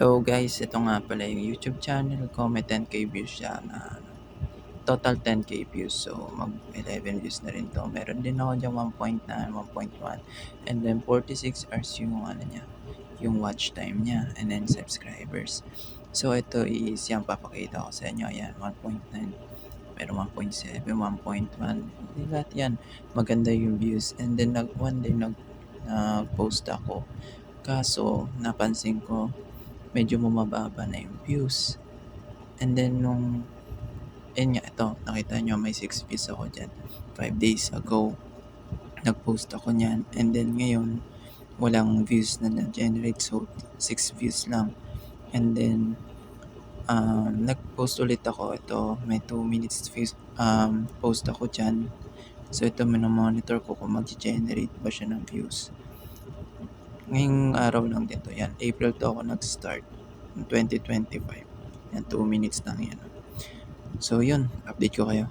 So guys, ito nga pala yung YouTube channel ko, may 10k views siya na total 10k views. So mag 11 views na rin to. Meron din ako dyan 1.9, 1.1 and then 46 hours yung ano niya, yung watch time niya and then subscribers. So ito is yung papakita ko sa inyo. Ayan, 1.9, pero 1.7, 1.1, hindi lahat yan. Maganda yung views. And then one day nag-post ako. Kaso napansin ko medyo bumababa na yung views. And then nga ito, nakita nyo may 6 views ako dyan. 5 days ago, nag-post ako niyan. And then ngayon, walang views na na-generate. So, 6 views lang. And then, nag-post ulit ako. Ito, may 2 minutes views, post ako dyan. So, ito monitor ko kung mag-generate ba siya ng views. Ngayong araw lang din to. Yan, April to ako nag-start. 2025. Yan, 2 minutes lang yan. So, yun. Update ko kayo.